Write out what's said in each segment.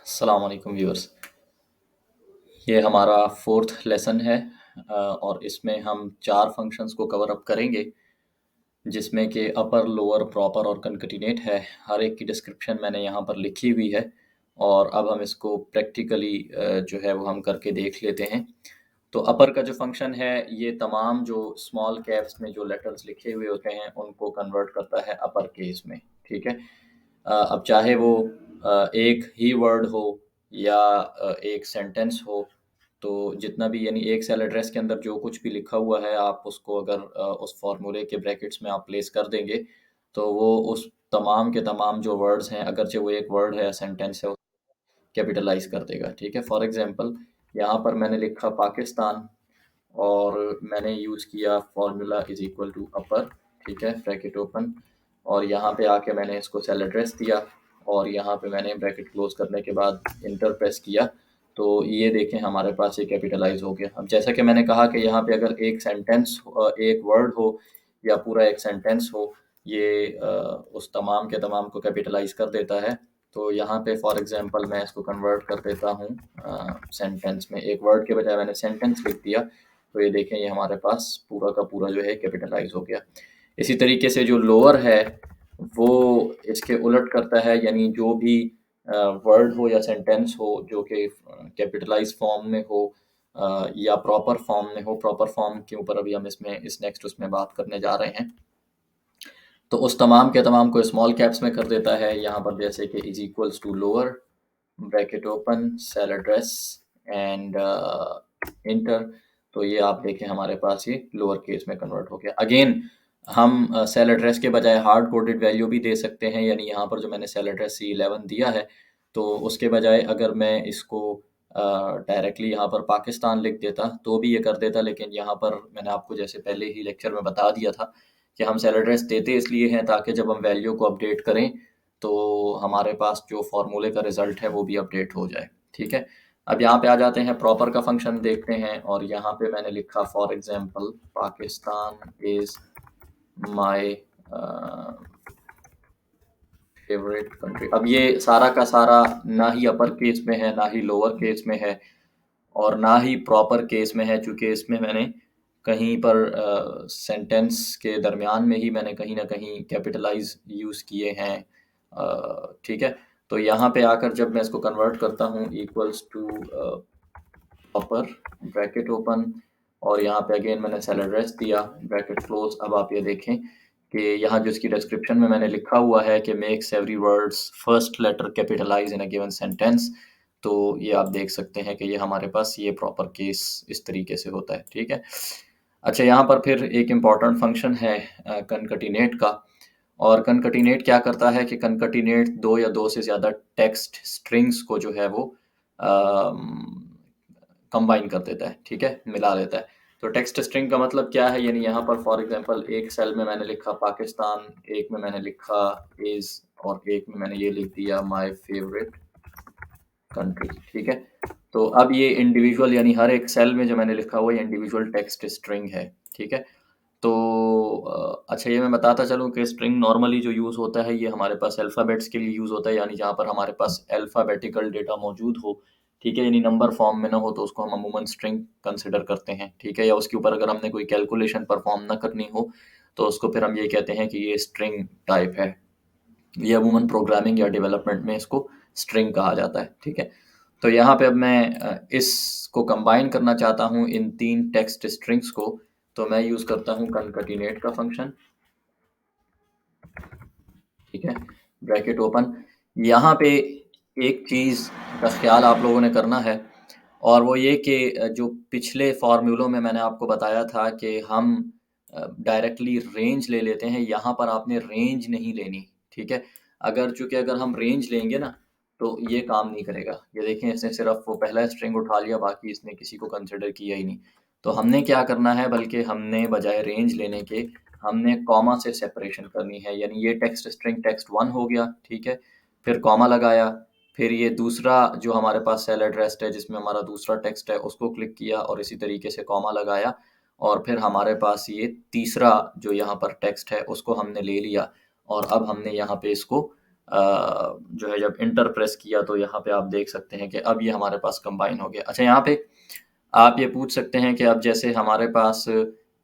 अस्सलाम वालेकुम व्यूअर्स। ये हमारा फोर्थ लेसन है और इसमें हम 4 फंक्शंस को कवर अप करेंगे जिसमें कि अपर, लोअर, प्रॉपर और कनकैटिनेट है। हर एक की डिस्क्रिप्शन मैंने यहाँ पर लिखी हुई है और अब हम इसको प्रैक्टिकली जो है वो हम करके देख लेते हैं। तो अपर का जो फंक्शन है ये तमाम जो स्मॉल कैप्स में जो लेटर्स लिखे हुए होते हैं उनको कन्वर्ट करता है अपर केस में, ठीक है। अब चाहे वो एक ही वर्ड हो या एक सेंटेंस हो, तो जितना भी यानी एक सेल एड्रेस के अंदर जो कुछ भी लिखा हुआ है आप उसको अगर उस फार्मूले के ब्रैकेट्स में आप प्लेस कर देंगे तो वो उस तमाम के तमाम जो वर्ड्स हैं, अगरचे वो एक वर्ड है या सेंटेंस है, कैपिटलाइज कर देगा, ठीक है। फॉर एग्जांपल यहाँ पर मैंने लिखा पाकिस्तान और मैंने यूज़ किया फार्मूला इज इक्वल टू अपर, ठीक है, ब्रैकेट ओपन, और यहाँ पे आके मैंने इसको सेल एड्रेस दिया और यहाँ पे मैंने ब्रैकेट क्लोज करने के बाद इंटर प्रेस किया, तो ये देखें हमारे पास ये कैपिटलाइज हो गया। अब जैसा कि मैंने कहा कि यहाँ पे अगर एक सेंटेंस एक वर्ड हो या पूरा एक सेंटेंस हो, ये उस तमाम के तमाम को कैपिटलाइज कर देता है। तो यहाँ पे फॉर एग्जांपल मैं इसको कन्वर्ट कर देता हूँ सेंटेंस में, एक वर्ड के बजाय मैंने सेंटेंस लिख दिया, तो ये देखें ये हमारे पास पूरा का पूरा जो है कैपिटलाइज हो गया। इसी तरीके से जो लोअर है वो इसके उलट करता है, यानी जो भी वर्ड हो या सेंटेंस हो जो कि कैपिटलाइज फॉर्म में हो या प्रॉपर फॉर्म में हो, प्रॉपर फॉर्म के ऊपर अभी हम इसमें इस नेक्स्ट उसमें बात करने जा रहे हैं, तो उस तमाम के तमाम को स्मॉल कैप्स में कर देता है। यहाँ पर जैसे कि is equals to lower, bracket open, cell address and enter, तो ये आप देखें हमारे पास ये लोअर केस में कन्वर्ट हो गया। अगेन हम सेल एड्रेस के बजाय हार्ड कोडेड वैल्यू भी दे सकते हैं, यानी यहाँ पर जो मैंने सेल एड्रेस C11 दिया है तो उसके बजाय अगर मैं इसको डायरेक्टली यहाँ पर पाकिस्तान लिख देता तो भी ये कर देता, लेकिन यहाँ पर मैंने आपको जैसे पहले ही लेक्चर में बता दिया था कि हम सेल एड्रेस देते इसलिए हैं ताकि जब हम वैल्यू को अपडेट करें तो हमारे पास जो फार्मूले का रिजल्ट है वो भी अपडेट हो जाए, ठीक है। अब यहाँ पे आ जाते हैं, प्रॉपर का फंक्शन देखते हैं और यहाँ पे मैंने लिखा for example Pakistan is my favourite country. अब ये सारा का सारा ना ही अपर केस में है ना ही लोअर केस में है और ना ही प्रॉपर केस में है, चूंकि इसमें मैंने कहीं पर सेंटेंस के दरमियान में ही मैंने कहीं ना कहीं कैपिटलाइज यूज़ किए हैं, ठीक है। तो यहाँ पे आकर जब मैं इसको कन्वर्ट करता हूँ equals to proper, bracket open, और यहाँ पे अगेन मैंने सेल एड्रेस दिया, ब्रैकेट क्लोज। अब आप ये देखें कि यहाँ जो इसकी डिस्क्रिप्शन में मैंने लिखा हुआ है कि makes every words first letter capitalize in a given sentence, तो ये आप देख सकते हैं कि ये हमारे पास ये प्रॉपर केस इस तरीके से होता है, ठीक है। अच्छा, यहाँ पर फिर एक इम्पॉर्टेंट फंक्शन है कनकटिनेट का, और कनकटिनेट क्या करता है कि कनकटिनेट दो या दो से ज़्यादा टेक्स्ट स्ट्रिंग्स को जो है वो कंबाइन कर देता है, ठीक है, मिला देता है। तो टेक्स्ट स्ट्रिंग का मतलब क्या है, यानी यहाँ पर फॉर एग्जांपल एक सेल में मैंने लिखा पाकिस्तान, एक में मैंने लिखा इज, और एक में मैंने ये लिख दिया माय फेवरेट कंट्री, ठीक है। तो अब ये इंडिविजुअल यानी हर एक सेल में जो मैंने लिखा हुआ ये इंडिविजुअल टेक्स्ट स्ट्रिंग है, ठीक है। तो अच्छा, ये मैं बताता चलूँ कि स्ट्रिंग नॉर्मली जो यूज़ होता है ये हमारे पास अल्फ़ाबेट्स के लिए यूज़ होता है, यानी जहाँ पर हमारे पास अल्फ़ाबेटिकल डेटा मौजूद हो, ठीक है, यानी नंबर फॉर्म में ना हो तो उसको हम अमूमन स्ट्रिंग कंसिडर करते हैं, ठीक है। या उसके ऊपर अगर हमने कोई कैलकुलेशन परफॉर्म ना करनी हो तो उसको फिर हम ये कहते हैं कि ये स्ट्रिंग टाइप है। ये अमूमन प्रोग्रामिंग या डेवलपमेंट में इसको स्ट्रिंग कहा जाता है, ठीक है। तो यहाँ पे अब मैं इसको कंबाइन करना चाहता हूँ इन 3 टेक्स्ट स्ट्रिंग्स को, तो मैं यूज़ करता हूँ कनकैटिनेट का फंक्शन, ठीक है, ब्रैकेट ओपन। यहाँ पे एक चीज़ का ख्याल आप लोगों ने करना है और वो ये कि जो पिछले फार्मूलों में मैंने आपको बताया था कि हम डायरेक्टली रेंज ले लेते हैं, यहाँ पर आपने रेंज नहीं लेनी, ठीक है। चूंकि अगर हम रेंज लेंगे ना तो ये काम नहीं करेगा। ये देखें इसने सिर्फ वो पहला स्ट्रिंग उठा लिया, बाकी इसने किसी को कंसिडर किया ही नहीं। तो हमने क्या करना है, बल्कि हमने बजाय रेंज लेने के हमने कॉमा से सेपरेशन करनी है, यानी ये टेक्स्ट स्ट्रिंग टेक्स्ट 1 हो गया, ठीक है, फिर कॉमा लगाया, फिर ये दूसरा जो हमारे पास सेल एड्रेस है जिसमें हमारा दूसरा टेक्स्ट है उसको क्लिक किया और इसी तरीके से कॉमा लगाया, और फिर हमारे पास ये तीसरा जो यहाँ पर टेक्स्ट है उसको हमने ले लिया और अब हमने यहाँ पे इसको जो है जब इंटर प्रेस किया तो यहाँ पे आप देख सकते हैं कि अब ये हमारे पास कंबाइन हो गया। अच्छा, यहाँ पे आप ये पूछ सकते हैं कि अब जैसे हमारे पास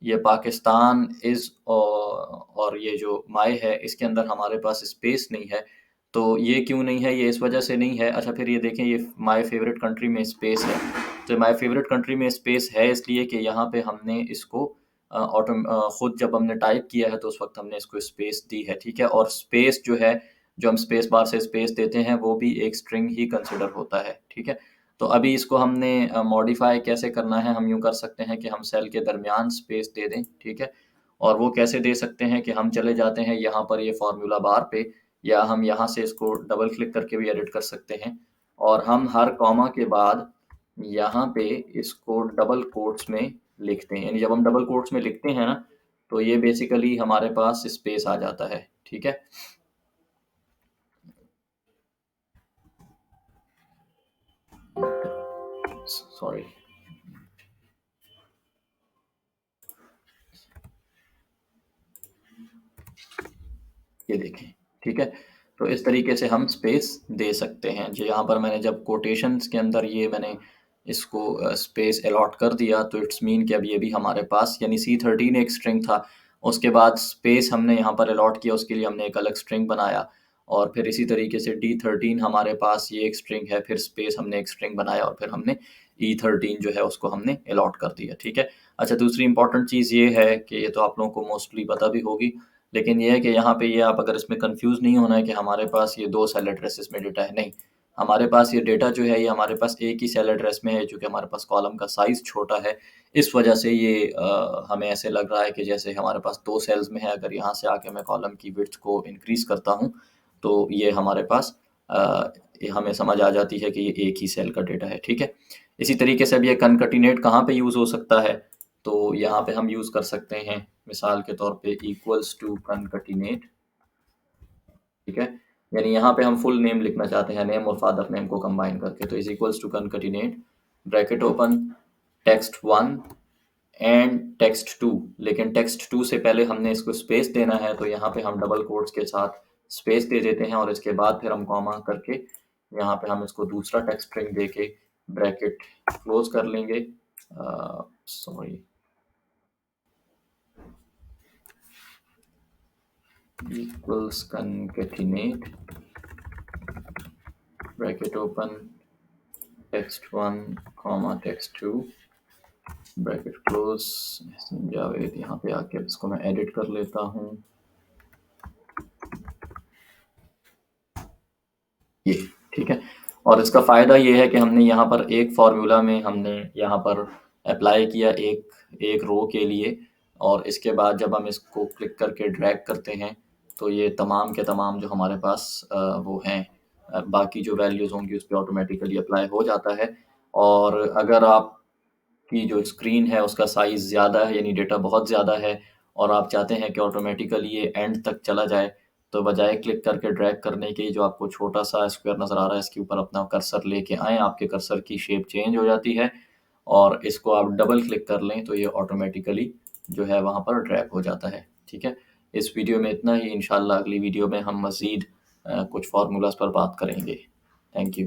ये पाकिस्तान इज़ और ये जो माय है, इसके अंदर हमारे पास स्पेस नहीं है, तो ये क्यों नहीं है? ये इस वजह से नहीं है। अच्छा, फिर ये देखें, ये माय फेवरेट कंट्री में स्पेस है। तो माय फेवरेट कंट्री में स्पेस है इसलिए कि यहाँ पे हमने इसको खुद जब हमने टाइप किया है तो उस वक़्त हमने इसको स्पेस दी है, ठीक है? और स्पेस जो है, जो हम स्पेस बार से स्पेस देते हैं, वो भी एक स्ट्रिंग ही कंसिडर होता है, ठीक है? तो अभी इसको हमने मॉडिफ़ाई कैसे करना है, हम यूँ कर सकते हैं कि हम सेल के दरमियान स्पेस दे दें, ठीक है? और वो कैसे दे सकते हैं कि हम चले जाते हैं यहाँ पर ये फ़ॉर्मूला बार पे, या हम यहाँ से इसको डबल क्लिक करके भी एडिट कर सकते हैं, और हम हर कॉमा के बाद यहाँ पे इसको डबल कोट्स में लिखते हैं। यानी जब हम डबल कोट्स में लिखते हैं ना, तो ये बेसिकली हमारे पास स्पेस आ जाता है, ठीक है? सॉरी। ये देखें, ठीक है? तो इस तरीके से हम स्पेस दे सकते हैं। जो यहाँ पर मैंने जब कोटेशंस के अंदर ये मैंने इसको स्पेस अलॉट कर दिया, तो इट्स मीन कि अब ये भी हमारे पास, यानी C13 एक स्ट्रिंग था, उसके बाद स्पेस हमने यहाँ पर अलॉट किया, उसके लिए हमने एक अलग स्ट्रिंग बनाया, और फिर इसी तरीके से D13 हमारे पास ये एक स्ट्रिंग है, फिर स्पेस हमने एक स्ट्रिंग बनाया, और फिर हमने E13 जो है उसको हमने अलॉट कर दिया, ठीक है? अच्छा, दूसरी इम्पोर्टेंट चीज़ ये है कि ये तो आप लोगों को मोस्टली पता भी होगी, लेकिन ये है कि यहाँ पे ये आप अगर इसमें कंफ्यूज नहीं होना है कि हमारे पास ये 2 सेल एड्रेसेस में डेटा है, नहीं। हमारे पास ये डेटा जो है, ये हमारे पास एक ही सेल एड्रेस में है, चूँकि हमारे पास कॉलम का साइज़ छोटा है, इस वजह से ये हमें ऐसे लग रहा है कि जैसे हमारे पास 2 सेल्स में है। अगर यहाँ से आके मैं कॉलम की विड्थ को इंक्रीज़ करता हूँ, तो ये हमारे पास ये हमें समझ आ जाती है कि ये एक ही सेल का डेटा है, ठीक है? इसी तरीके से अब ये कनकैटिनेट कहाँ पे यूज़ हो सकता है? तो यहाँ पे हम यूज़ कर सकते हैं, मिसाल के तौर पे इक्वल्स टू कनकैटिनेट, ठीक है? यानी यहाँ पे हम फुल नेम लिखना चाहते हैं, नेम और फादर नेम को कंबाइन करके, तो is equals to concatenate bracket open text1 and text2, लेकिन text2 से पहले हमने इसको स्पेस देना है, तो यहाँ पे हम डबल कोट्स के साथ स्पेस दे देते हैं, और इसके बाद फिर हम कॉमा करके यहाँ पे हम इसको दूसरा टेक्स्ट स्ट्रिंग दे के ब्रैकेट क्लोज कर लेंगे। Sorry, equals concatenate bracket open text1 comma text2 bracket close. Javed, यहाँ पे आके इसको मैं एडिट कर लेता हूँ, ये ठीक है। और इसका फ़ायदा ये है कि हमने यहाँ पर एक फार्मूला में हमने यहाँ पर अप्लाई किया एक रो के लिए, और इसके बाद जब हम इसको क्लिक करके ड्रैग करते हैं, तो ये तमाम के तमाम जो हमारे पास वो हैं, बाकी जो वैल्यूज़ होंगी उस पे ऑटोमेटिकली अप्लाई हो जाता है। और अगर आपकी जो स्क्रीन है उसका साइज़ ज़्यादा है, यानी डेटा बहुत ज़्यादा है, और आप चाहते हैं कि ऑटोमेटिकली ये एंड तक चला जाए, तो बजाय क्लिक करके ड्रैग करने के, जो आपको छोटा-सा स्क्वायर नज़र आ रहा है, इसके ऊपर अपना कर्सर लेके आएँ, आपके कर्सर की शेप चेंज हो जाती है, और इसको आप डबल क्लिक कर लें, तो ये ऑटोमेटिकली जो है वहाँ पर ड्रैग हो जाता है, ठीक है? इस वीडियो में इतना ही। इंशाअल्लाह अगली वीडियो में हम मज़ीद कुछ फ़ॉर्मूलाज़ पर बात करेंगे। Thank you.